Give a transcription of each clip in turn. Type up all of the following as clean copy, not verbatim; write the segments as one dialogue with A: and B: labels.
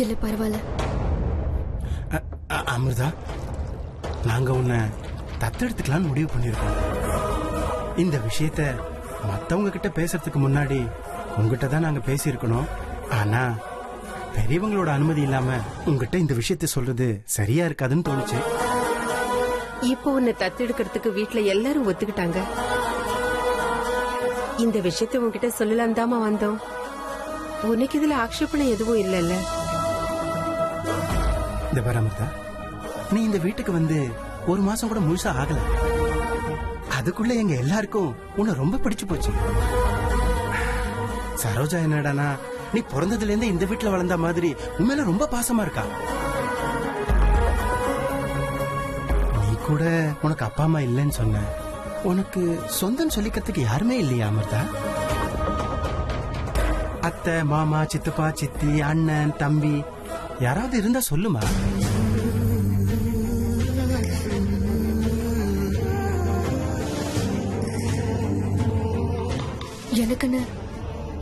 A: இல்ல பரவாயில்ல.
B: அமிர்தா, நாங்க உன்னை தத்தெடுத்துக்கலாம்னு முடிவு பண்ணிருக்கோம். இந்த விஷயத்த மத்தவங்க கிட்ட பேசுறதுக்கு முன்னாடி உங்ககிட்ட தான் நாங்க பேசியிருக்கணும். ஆனா பெரியவங்களோட அனுமதி இல்லாம உங்ககிட்ட இந்த விஷயத்த சொல்றது சரியா இருக்காதுன்னு தோணுச்சு.
C: இப்போ உன்னை தத்தெடுக்கிறதுக்கு வீட்டுல எல்லாரும் ஒத்துக்கிட்டாங்க. இந்த விஷயத்தை உன்கிட்ட சொல்லலாம் தாமா வந்தோம். உனக்கு இதுல ஆக்ஷேபணம் எதுவும் இல்லல்ல?
B: இந்த பாரு அமிர்தா, நீ இந்த வீட்டுக்கு வந்து ஒரு மாசம் கூட முழுசா ஆகல. அதுக்குள்ள எங்க எல்லாருக்கும் உன்னை ரொம்ப பிடிச்சு போச்சு. சரோஜா என்னடானா, நீ பிறந்ததுல இருந்து இந்த வீட்டுல வளர்ந்த மாதிரி உண்மையில ரொம்ப பாசமா இருக்கா. நீ கூட உனக்கு அப்பா அம்மா இல்லைன்னு சொன்ன. உனக்கு சொந்தம் சொல்லிக்கிறதுக்கு யாருமே இல்லையா அமிர்தா? அத்தை, மாமா, சித்தப்பா, சித்தி, அண்ணன், தம்பி யாராவது இருந்தா சொல்லுமா.
A: எனக்குன்னு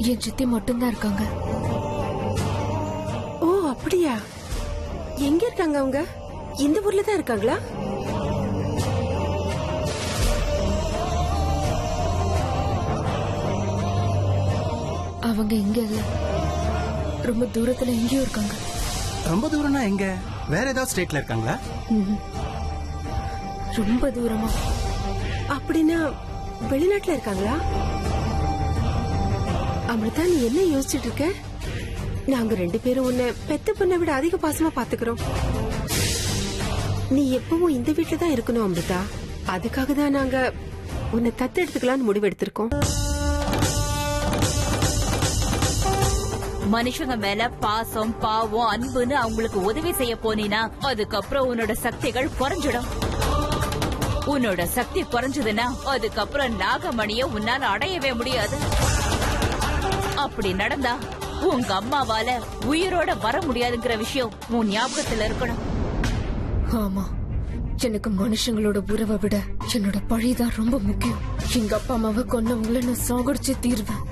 A: என் சித்தி மட்டும்தான் இருக்காங்க.
C: ஓ அப்படியா? எங்க இருக்காங்க அவங்க? இந்த ஊர்ல தான் இருக்காங்களா?
A: அவங்க இங்க இல்ல, ரொம்ப தூரத்துல எங்கேயோ இருக்காங்க.
B: ரொம்ப தூரம்னா எங்க? வேற ஏதாவது ஸ்டேட்ல இருக்காங்களா?
A: ரொம்ப தூரமா?
C: அப்படின்னா வெளிநாட்டுல இருக்காங்களா? அமிர்தா, நீ என்ன யோசிச்சுட்டு இருக்க? நாங்க 2 பேரும் உன்னை பெத்த பொண்ணை விட அதிக பாசமா பாத்துக்கிறோம். நீ எப்பவும் இந்த வீட்டுல தான் இருக்கணும் அமிர்தா. அதுக்காக தான் நாங்க உன்னை தத்தெடுத்துக்கலாம்னு முடிவெடுத்திருக்கோம்.
D: மனுஷங்க மேல பாசம், பாவம், அன்புன்னு அவங்களுக்கு உதவி செய்ய போனீனா அதுக்கப்புறம் உன்னோட சக்திகள் குறைஞ்சிடும். உன்னோட சக்தி குறைஞ்சதுன்னா அதுக்கப்புறம் நாகமணிய உன்னால அடையவே முடியாது. அப்படி நடந்தா உங்க அம்மாவால உயிரோட வர முடியாதுங்கிற விஷயம் உன் ஞாபகத்துல இருக்கணும்.
A: ஆமா, எனக்கு மனுஷங்களோட உறவை விட என்னோட பழிதான் ரொம்ப முக்கியம். எங்க அப்பா அம்மாவை கொன்னவங்கள நான் சாகடிச்சு தீர்வேன்.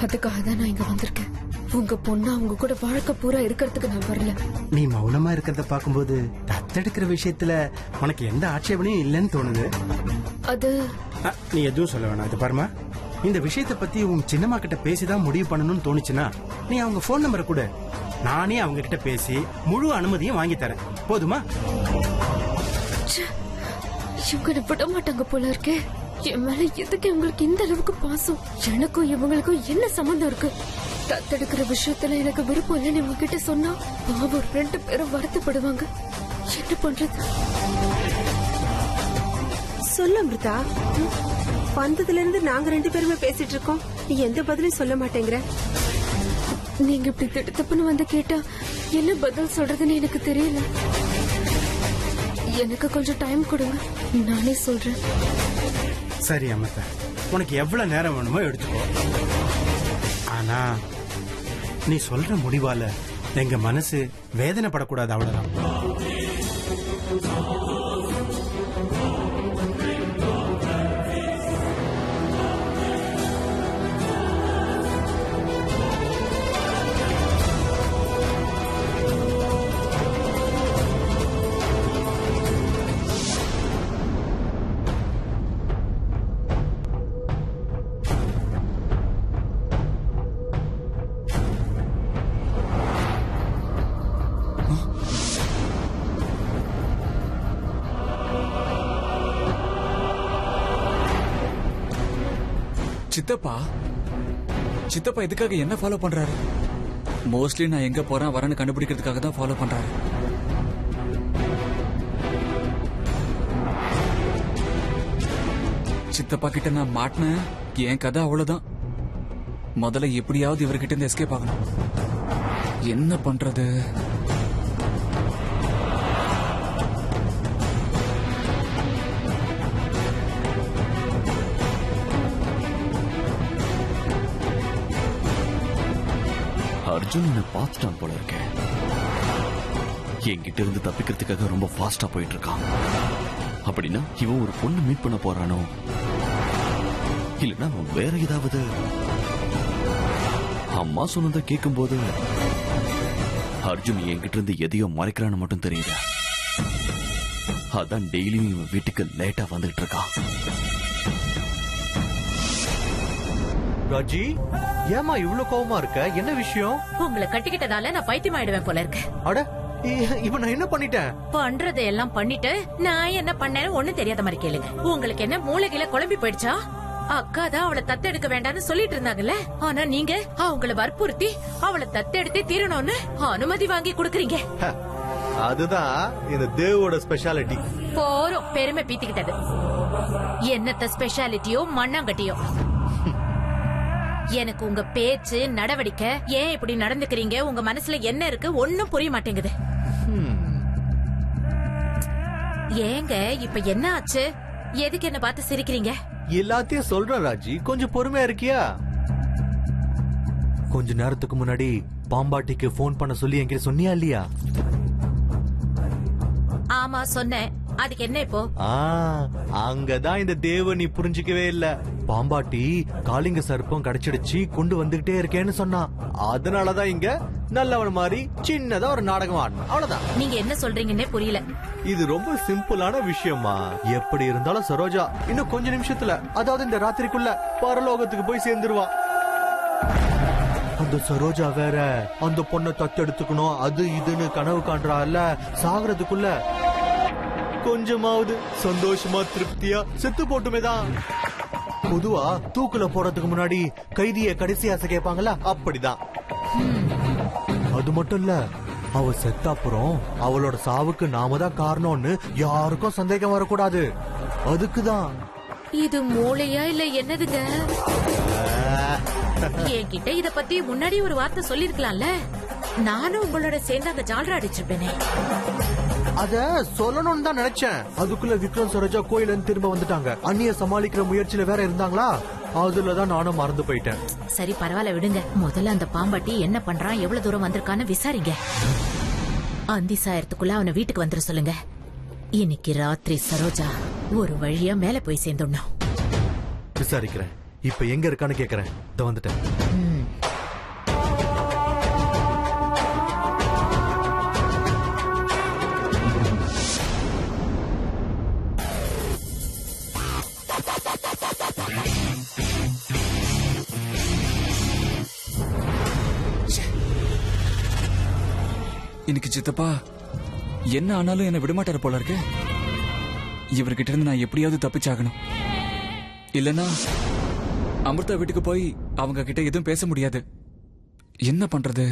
A: அதுக்காக தான் நான் இங்க வந்திருக்கேன். உங்க பொண்ணா அவங்க கூட வாழ்க்கை பூரா இருக்கிறதுக்கு நான் வரல.
B: நீ மௌனமா இருக்கிறத பாக்கும்போது தத்தெடுக்கிற விஷயத்துல உனக்கு எந்த ஆட்சேபனையும் இல்லைன்னு தோணுது.
A: அது
B: நீ எதுவும் சொல்ல வேணாம். இது பாருமா, இந்த விஷயத்த பத்தி உன் சின்னம்மா கிட்ட பேசிதான் முடிவு பண்ணணும்னு தோணுச்சுன்னா நீ அவங்க போன் நம்பரை கூட நானே அவங்க கிட்ட பேசி முழு அனுமதியும் வாங்கி தரேன். போதுமா?
A: இவங்க விட மாட்டாங்க போல இருக்கே. என் மேல எதுக்கு இவங்களுக்கு இந்த அளவுக்கு பாசம்? எனக்கும் இவங்களுக்கும் என்ன சம்பந்தம் இருக்கு? தத்தெடுக்கிற விஷயத்துல எனக்கு விருப்பம் இல்லைன்னு இவங்க கிட்ட சொன்னா பாவம் 2 பேரும் வருத்தப்படுவாங்க. என்ன பண்றது?
C: சொல்ல அமிர்தா. வந்ததுல இருந்து நாங்க 2 பேருமே பேசிட்டு இருக்கோம். நீ எந்த பதிலும் சொல்ல மாட்டேங்கிற.
A: நீங்க இப்படி திட்டத்தப்புன்னு வந்து கேட்டா என்ன பதில் சொல்றதுன்னு எனக்கு தெரியல. எனக்கு கொஞ்சம் டைம் கொடுங்க, நானே சொல்றேன்.
B: சரி அமிர்தா, உனக்கு எவ்வளவு நேரம் வேணுமோ எடுத்துக்கோ. ஆனா நீ சொல்ற முடிவால எங்க மனசு வேதனைப்படக்கூடாது, அவ்வளவுதான்.
E: சித்தப்பா சித்தப்பா எதுக்காக என்ன ஃபாலோ பண்றாரு? மோஸ்ட்லி நான் எங்க போறேன் வரேன்னு கண்டுபிடிக்கிறதுக்காக தான் ஃபாலோ பண்றாரு. சித்தப்பா கிட்ட நான் மாட்டினேன், என் கதை அவ்வளவுதான். முதல்ல எப்படியாவது இவர்கிட்ட இருந்து எஸ்கேப் ஆகணும். என்ன பண்றது?
F: அர்ஜுன் என்ன பார்த்துட்டான் போல இருக்கேன். என்கிட்ட இருந்து தப்பிக்கிறதுக்காக ரொம்ப ஃபாஸ்டா போயிட்டு இருக்கான். அப்படின்னா இவன் ஒரு பொண்ணு மீட் பண்ண போறானோ, இல்லைன்னா அவன் வேற ஏதாவது. அம்மா சொன்னதை கேட்கும் போது அர்ஜுன் என்கிட்ட இருந்து எதையோ மறைக்கிறான்னு மட்டும் தெரியுது. அதான் டெய்லியும் இவன் வீட்டுக்கு லேட்டா வந்துகிட்டு இருக்கான்.
G: ராஜி, ஏமா இவ்ளோ கோவமா இருக்க? என்ன விஷயம்?
H: உங்களை கட்டிக்கிட்டதால நான் பைத்தியம் ஆயிடுவேன் போல இருக்கு.
G: அட, இப்ப நான் என்ன பண்ணிட்டேன்?
H: பண்றதை எல்லாம் பண்ணிட்டு நான் என்ன பண்ணேன்னு ஒண்ணும் தெரியாத மாதிரி கேளுங்க. உங்களுக்கு என்ன மூளைகில குழம்பி போயிடுச்சா? அக்கா தான் அவளை தத்தெடுக்க வேண்டாம்னு சொல்லிட்டு இருந்தாங்கல்ல. ஆனா நீங்க அவங்கள வற்புறுத்தி அவளை தத்தெடுத்தே தீரணும்னு அனுமதி வாங்கி குடுக்கறீங்க.
G: அதுதான் இந்த தேவோட ஸ்பெஷாலிட்டி.
H: போறோம் பெருமை பீத்திக்கிட்டது. என்னத்த ஸ்பெஷாலிட்டியோ மண்ணாங்கட்டியோ. எனக்கு உங்க பேச்சு நடவடிக்கை ஏன் இப்படி நடந்துக்கிறீங்க, உங்க மனசுல என்ன இருக்கு ஒன்னும் புரிய மாட்டேங்குது. ஏங்க இப்ப என்ன ஆச்சு? எதுக்கு என்ன பார்த்து சிரிக்கிறீங்க?
G: எல்லாத்தையும் சொல்றேன் ராஜி, கொஞ்சம் பொறுமையா இருக்கியா? கொஞ்ச நேரத்துக்கு முன்னாடி பாம்பாட்டிக்கு போன் பண்ண சொல்லி என்கிட்ட சொன்னியா இல்லையா?
H: ஆமா சொன்னேன். அதுக்கு என்ன இப்போ?
G: அங்கதான் இந்த தேவ நீ புரிஞ்சுக்கவே இல்ல. பாம்பாட்டி காளிங்க சர்ப்பம் கிடைச்சிடுச்சு கொண்டு வந்துகிட்டே இருக்கேன்னு சொன்னா. அதனாலதான் இங்க நல்லவன் மாதிரி சின்னதா ஒரு நாடகம் ஆடணும், அவ்வளவுதான்.
H: நீங்க என்ன சொல்றீங்கன்னே புரியல.
G: இது ரொம்ப சிம்பிளான விஷயமா. எப்படி இருந்தாலும் சரோஜா இன்னும் கொஞ்ச நிமிஷத்துல, அதாவது இந்த ராத்திரிக்குள்ள பரலோகத்துக்கு போய் சேர்ந்துருவா. அந்த சரோஜா வேற அந்த பொண்ணை தத்தெடுத்துக்கணும் அது இதுன்னு கனவு காண்றால. சாகறதுக்குள்ள கொஞ்சமாவது சந்தோஷமா திருப்தியா செத்து போட்டுமேதான். பொதுவா தூக்குல போறதுக்கு முன்னாடி கைதிய கடைசி ஆசை கேட்பாங்கல்ல, அப்படிதான். அது மட்டும் இல்ல, அவ செத்த அப்புறம் அவளோட சாவுக்கு நாம தான் காரணம்னு யாருக்கும் சந்தேகம் வரக்கூடாது. அதுக்குதான்.
H: இது மூளையா இல்ல என்னதுங்க? என்கிட்ட இத பத்தி முன்னாடி ஒரு வார்த்தை சொல்லிருக்கலாம்ல. நானும் உங்களோட சேர்ந்து அந்த ஜால்ரா அடிச்சிருப்பேனே.
G: அத சொல்லணும்னு தான் நினைச்சேன். அதுக்குள்ள விக்ரம் சரோஜா கோயில திரும்ப வந்துட்டாங்க. அண்ணிய சமாளிக்கிற முயற்சியில வேற இருந்தாங்களா, அதுலதான் நானும் மறந்து போயிட்டேன்.
H: சரி பரவாயில்ல விடுங்க. முதல்ல அந்த பாம்பாட்டி என்ன பண்றான், எவ்வளவு தூரம் வந்திருக்கான்னு விசாரிங்க. அந்தி சாயறதுக்குள்ள அவனை வீட்டுக்கு வந்துட சொல்லுங்க. இன்னைக்கு ராத்திரி சரோஜா ஒரு வழியா மேல போய் சேர்ந்துடணும்.
G: விசாரிக்கிறேன். இப்ப எங்க இருக்கான்னு கேக்குறேன். இத வந்துட்டேன்.
E: இன்னைக்கு சித்தப்பா என்ன ஆனாலும் என்ன விடமாட்டாரு போல இருக்கு. இவர்கிட்ட இருந்து நான் எப்படியாவது தப்பிச்சாகணும். இல்லனா அமிர்தா வீட்டுக்கு போய் அவங்க கிட்ட எதுவும் பேச முடியாது. என்ன பண்றது?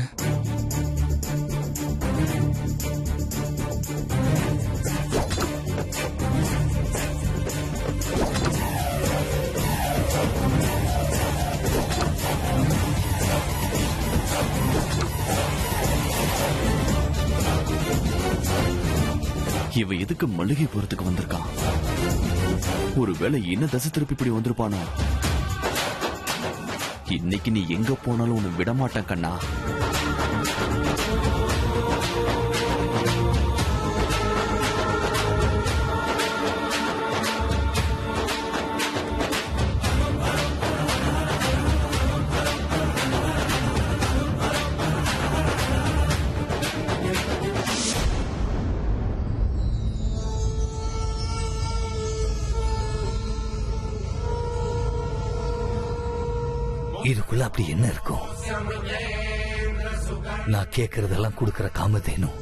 F: இவ எதுக்கு மளிகைபுரத்துக்கு வந்திருக்கான்? ஒருவேளை என்ன தசை திருப்பி இப்படி வந்திருப்பானோ? இன்னைக்கு நீ எங்க போனாலும் உன்னை விடமாட்டேன் கண்ணா.
I: இதுக்குள்ள அப்படி என்ன இருக்கும்? நான் கேக்குறதெல்லாம் கொடுக்கற காமதேனும்.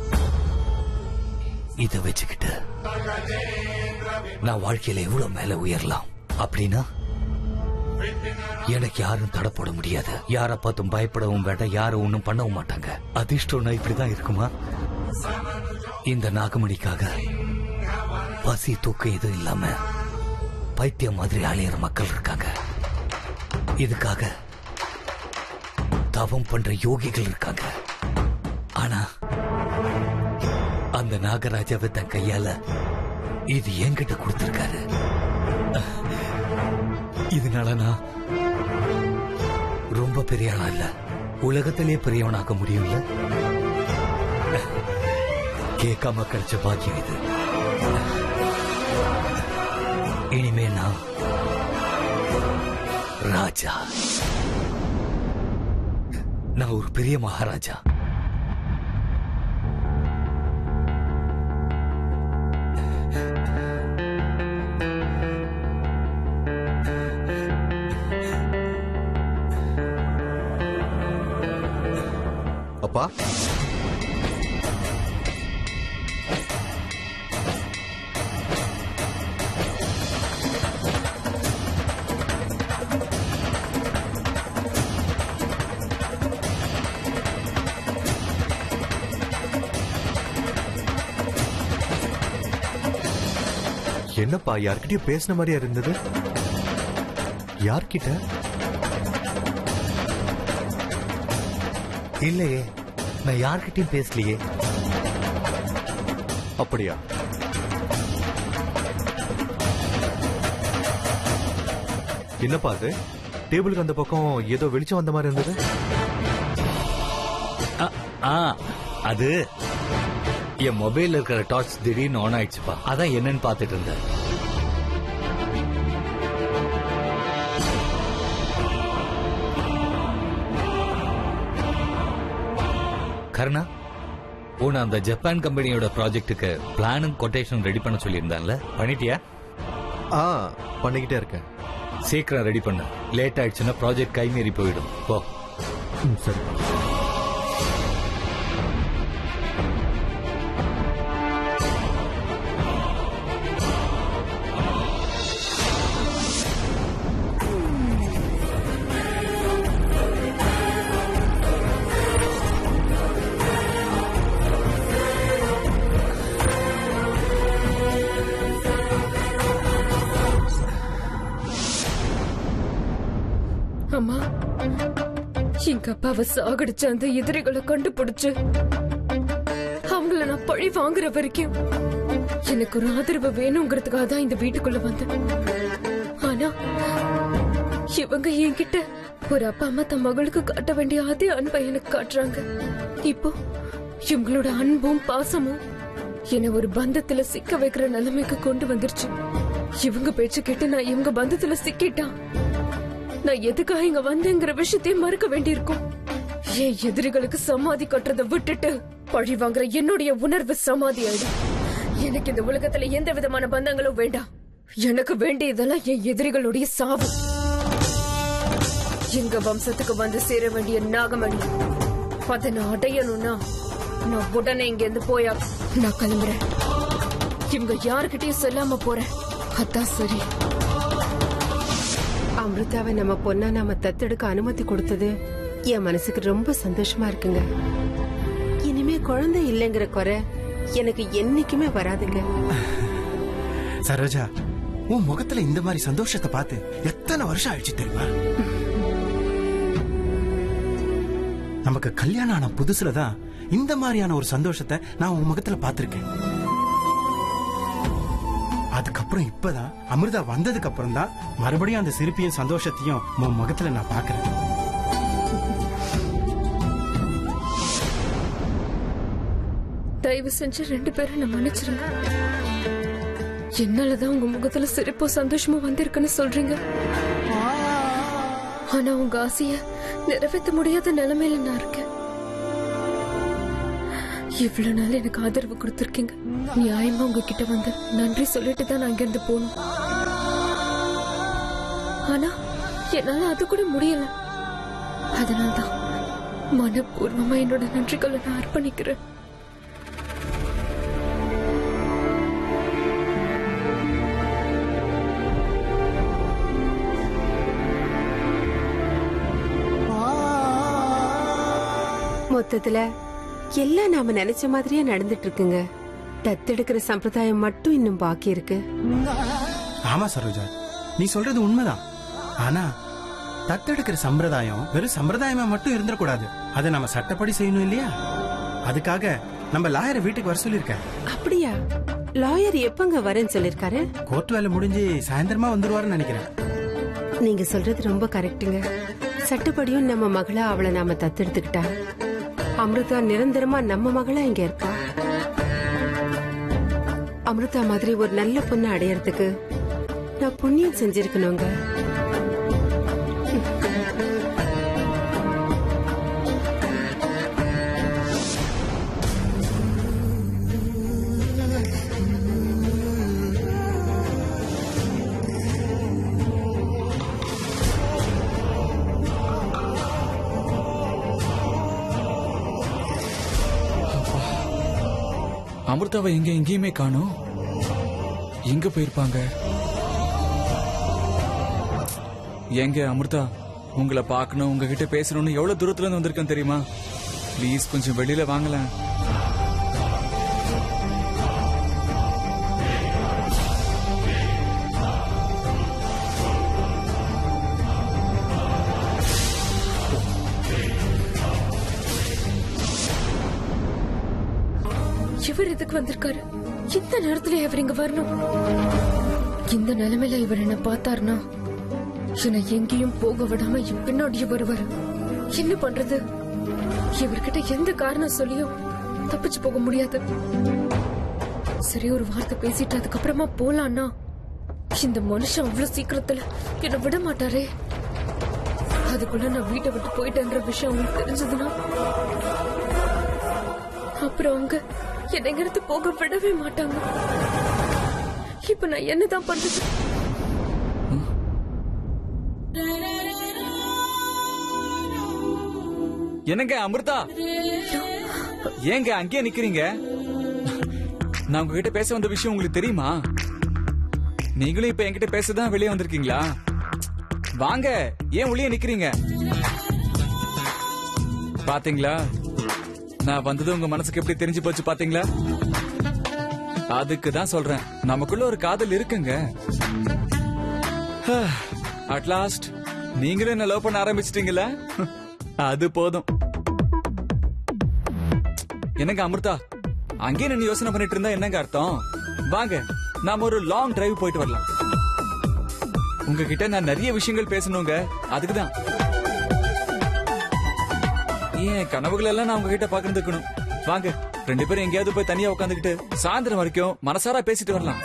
I: இத வச்சுக்கிட்டு நான் வாழ்க்கையில எவ்வளவு மேல உயரலாம். அப்படின்னா எனக்கு யாரும் தடப்பட முடியாது. யார பார்த்தும் பயப்படவும் வேண்டாம், யாரும் ஒண்ணும் பண்ணவும் மாட்டாங்க. அதிர்ஷ்டம்னா இப்படிதான் இருக்குமா? இந்த நாகமணிக்காக பசி தூக்கம் எதுவும் இல்லாம பைத்தியம் மாதிரி அலையிற மக்கள் இருக்காங்க. இதுக்காக தவம் பண்ற யோகிகள் இருக்காங்க. ஆனா அந்த நாகராஜாவை தன் கையால இது என்கிட்ட கொடுத்திருக்காரு. இதனால நான் ரொம்ப பெரிய ஆளா இல்ல, உலகத்திலே பெரியவனாக முடியும்ல. கேட்காம கிடைச்ச பாக்கியம் இது. இனிமே நான் ராஜா. நான் ஒரு பெரிய மகாராஜா.
G: அப்பா என்னப்பா யார்கிட்டயும் பேசின மாதிரியா இருந்தது? யார்கிட்ட?
I: இல்லையே, நான் யார்கிட்டயும் பேசலையே.
G: அப்படியா? என்னப்பா அது? டேபிளுக்கு அந்த பக்கம் ஏதோ வெளிச்சம் வந்த மாதிரி இருந்தது.
I: அது என் மொபைல்ல இருக்கிற டார்ச் திடீர்னு ஆன் ஆயிடுச்சுப்பா. அதான் என்னன்னு பாத்துட்டு இருந்தேன். கருணா, உன்னை அந்த ஜப்பான் கம்பெனியோட ப்ராஜெக்ட்டுக்கு பிளானும் கொட்டேஷன் ரெடி பண்ண சொல்லியிருந்தான்ல, பண்ணிட்டியா?
G: பண்ணிக்கிட்டே இருக்கேன்.
I: சீக்கிரம் ரெடி பண்ண. லேட் ஆயிடுச்சுன்னா ப்ராஜெக்ட் கைமீறி போயிடும். போ.
G: சரி.
A: அம்மா, எங்க அப்பாவை சாகடிச்ச அந்த எதிரிகளை கண்டுபிடிச்சு அவங்கள நான் பழி வாங்குற வரைக்கும் எனக்கு ஒரு ஆதரவு வேணுங்கிறதுக்காக தான் இந்த வீட்டுக்குள்ள வந்தேன். ஆனா இவங்க என்கிட்ட ஒரு அப்பா அம்மா தன் மகளுக்கு காட்ட வேண்டிய அதே அன்பை எனக்கு காட்டுறாங்க. இப்போ இவங்களோட அன்பும் பாசமும் என்ன ஒரு பந்தத்துல சிக்க வைக்கிற நிலைமைக்கு கொண்டு வந்துருச்சு. இவங்க பேச்சு கேட்டு நான் இவங்க பந்தத்துல சிக்கிட்டான். நான் எதுக்காக இங்க வந்தேங்கிற விஷயத்தையும் மறுக்க வேண்டியிருக்கும். என் எதிரிகளுக்கு சமாதி கட்டுறதை விட்டுட்டு பழி வாங்குற என்னுடைய உணர்வு சமாதி ஆயிடும். எனக்கு இந்த உலகத்துல எந்த விதமான பந்தங்களும் வேண்டாம். எனக்கு வேண்டியதெல்லாம் என் எதிரிகளுடைய சாவு. எங்க வம்சத்துக்கு வந்து சேர வேண்டிய நாகமணி அதை நான் அடையணும்னா நான் உடனே இங்க இருந்து போயா. நான் கிளம்புறேன். இவங்க யாருக்கிட்டையும் சொல்லாம போறேன். அதான் சரி.
C: அமிர்தாவை நம்ம பொண்ணா நாம தத்தெடுக்க அனுமதி கொடுத்தது என் மனசுக்கு ரொம்ப சந்தோஷமா இருக்குங்க. இனிமே குழந்தை இல்லைங்கிற குறை எனக்கு என்னைக்குமே வராதுங்க.
B: சரோஜா, உன் முகத்துல இந்த மாதிரி சந்தோஷத்தை பார்த்து எத்தனை வருஷம் ஆயிடுச்சு தெரியுமா? நமக்கு கல்யாணம் ஆன புதுசுலதான் இந்த மாதிரியான ஒரு சந்தோஷத்தை நான் உன் முகத்துல பார்த்திருக்கேன். அதுக்கப்புறம் இப்பதான் அமிர்தா வந்ததுக்கு அப்புறம் தான் மறுபடியும் அந்த சிரிப்பையும் சந்தோஷத்தையும் உன் முகத்துல நான் பாக்குறேன்.
A: தயவு செஞ்சு 2 பேரும் நான் மன்னிச்சிருங்க. என்னாலதான் உங்க முகத்துல சிரிப்போ சந்தோஷமோ வந்திருக்குன்னு சொல்றீங்க. ஆனா உங்க ஆசைய நிறைவேற்ற முடியாத நிலைமையில நான் இருக்கேன். இவ்வளவு நாள் எனக்கு ஆதரவு கொடுத்திருக்கீங்க. நியாயமா உங்ககிட்ட வந்து நன்றி சொல்லிட்டு தான் நான் இங்கிருந்து போகணும். ஆனா என்னால அது கூட முடியல. அதனால்தான் மனப்பூர்வமா என்னோட நன்றிகளை நான் அர்ப்பணிக்கிறேன்.
C: மொத்தத்துல எல்லாம் நாம நினைச்ச மாதிரியே நடந்துட்டு இருக்குங்க. தத்தெடுக்கிற சம்பிரதாயம் மட்டும் இன்னும் பாக்கி இருக்கு.
B: ஆமா சரோஜா, நீ சொல்றது உண்மைதான். ஆனா தத்தெடுக்கிற சம்பிரதாயம் வெறும் சம்பிரதாயமா மட்டும் இருந்துடக்கூடாது. அதை நம்ம சட்டப்படி செய்யணும் இல்லையா? அதுக்காக நம்ம லாயரை வீட்டுக்கு வர சொல்லிருக்க.
C: அப்படியா? லாயர் எப்பங்க வரேன்னு சொல்லிருக்காரு?
B: கோர்ட் வேலை முடிஞ்சு சாயந்தரமா வந்துருவாருன்னு நினைக்கிறேன்.
C: நீங்க சொல்றது ரொம்ப கரெக்டுங்க. சட்டப்படியும் நம்ம மகளா அவளை நாம தத்தெடுத்துக்கிட்டா அமிர்தா நிரந்தரமா நம்ம மகளா இங்க இருக்கா. அமிர்தா மாதிரி ஒரு நல்ல பொண்ணு அடையறதுக்கு நான் புண்ணியம் செஞ்சிருக்கணுங்க.
E: அமிர்தாவை எங்கேயுமே காணோம். எங்க போயிருப்பாங்க? எங்க அமிர்தா, உங்களை பார்க்கணும், உங்ககிட்ட பேசணும்னு எவ்வளவு தூரத்துல இருந்து வந்திருக்கேன் தெரியுமா? ப்ளீஸ் கொஞ்சம் வெளியில வாங்கலாம்.
A: இவர் எதுக்கு வந்திருக்காரு? இந்த நேரத்துல இவர் இங்க வரணும். இந்த நிலைமையில இவர் என்ன பார்த்தாருன்னா என்னை எங்கேயும் போக விடாம என் பின்னாடியே வருவாரு. என்ன பண்றது? இவர்கிட்ட எந்த காரணம் சொல்லியும் தப்பிச்சு போக முடியாது. சரி, ஒரு வார்த்தை பேசிட்டு அதுக்கப்புறமா போலான்னா இந்த மனுஷன் அவ்வளவு சீக்கிரத்துல என்ன விட மாட்டாரே. அதுக்குள்ள நான் வீட்டை விட்டு போயிட்டேன்ற விஷயம் அவங்களுக்கு தெரிஞ்சதுன்னா அப்புறம் அவங்க என்னங்கிறது போக விடவே மாட்டாங்க. இப்ப நான் என்னதான் பண்றது?
E: என்னங்க அமிர்தா, ஏங்க அங்கேயே நிக்கிறீங்க? நான் உங்ககிட்ட பேச வந்த விஷயம் உங்களுக்கு தெரியுமா? நீங்களும் இப்ப என்கிட்ட பேசதான் வெளியே வந்திருக்கீங்களா? வாங்க, ஏன் உள்ளே நிக்கிறீங்க? பாத்தீங்களா, நான் வந்தது உங்க மனசுக்கு எப்படி தெரிஞ்சு போச்சு பாத்தீங்களா? அதுக்கு தான் சொல்றேன், நமக்குள்ள ஒரு காதல் இருக்குங்க. அட்லாஸ்ட் நீங்களும் என்ன லவ் பண்ண ஆரம்பிச்சிட்டீங்களா? அது போதும். என்னங்க அமிர்தா, அங்கே நின்னு யோசனை பண்ணிட்டு இருந்தா என்னங்க அர்த்தம்? வாங்க, நாம ஒரு லாங் டிரைவ் போயிட்டு வரலாம். உங்ககிட்ட நான் நிறைய விஷயங்கள் பேசணுங்க, அதுக்குதான். ஏன் கனவுகள் எல்லாம் நான் உங்ககிட்ட பாக்குறதுக்கணும். வாங்க, 2 பேரும் எங்கேயாவது போய் தனியா உட்காந்துக்கிட்டு சாயந்தரம் வரைக்கும் மனசாரா பேசிட்டு வரலாம்.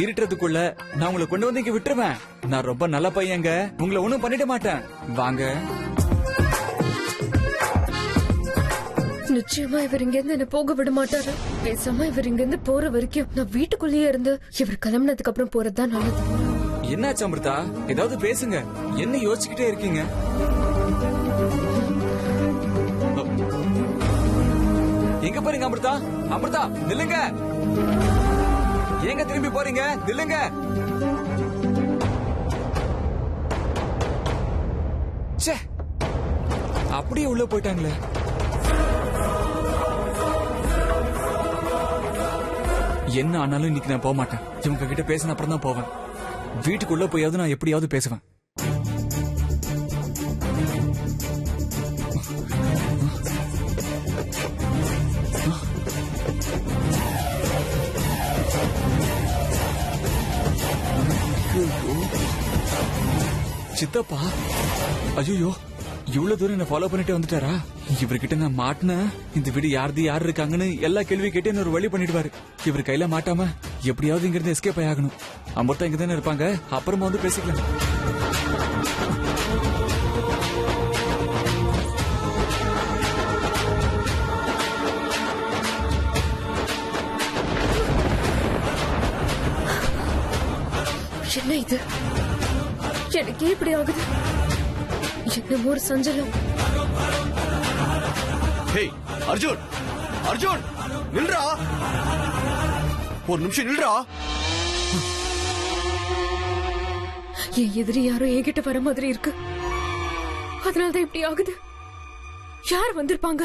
E: இருட்டுறதுக்குள்ள நான் உங்களை கொண்டு வந்து இங்க விட்டுருவேன். நான் ரொம்ப நல்ல பையங்க, உங்களை ஒண்ணும் பண்ணிட மாட்டேன். வாங்க.
A: நிச்சயமா இவர் இங்க இருந்து என்ன போக விட மாட்டாரு. பேசாம இவர் இங்க இருந்து போற வரைக்கும் நான் வீட்டுக்குள்ளேயே இருந்து இவர் கிளம்பினதுக்கு அப்புறம் போறதுதான் நல்லது.
E: என்னாச்சு அமிர்தா, ஏதாவது பேசுங்க. என்ன யோசிச்சுக்கிட்டே இருக்கீங்க? எங்க போறீங்க அமிர்தா? அமிர்தா நில்லுங்க. எங்க திரும்பி போறீங்க? நில்லுங்க. ச்சே, அப்படியே உள்ள போயிட்டாங்களே. என்ன ஆனாலும் இன்னைக்கு நான் போக மாட்டேன். இவங்க கிட்ட பேசின அப்புறம் தான் போவேன். வீட்டுக்குள்ள போயாவது நான் எப்படியாவது பேசுவேன். சித்தப்பா, ஐயோ, இவ்வளவு தூரம் என்ன ஃபாலோ பண்ணிட்டு வந்துட்டாரா? இவர்கிட்ட நான் மாட்டின இந்த வீடு யாரு இருக்காங்கன்னு எல்லா கேள்வி கேட்டு என்ன ஒரு வழி பண்ணிடுவாரு. இவர் கையில மாட்டாம எப்படியாவது இங்க இருந்து எஸ்கேப் ஆகணும். அமிர்தா இங்க தானே இருப்பாங்க, அப்புறமா வந்து பேசிக்கலாம்.
A: என்ன இது? எனக்கே இப்படி ஆகுது. என்னமோ ஒரு சஞ்சலம்.
F: ஹேய் அர்ஜுன், அர்ஜுன் நில்றா, ஒரு நிமிஷம் நில்றா.
A: என் எதிரி யாரோ என்கிட்ட வர மாதிரி இருக்கு. அதனாலதான் இப்படி ஆகுது. யார் வந்திருப்பாங்க?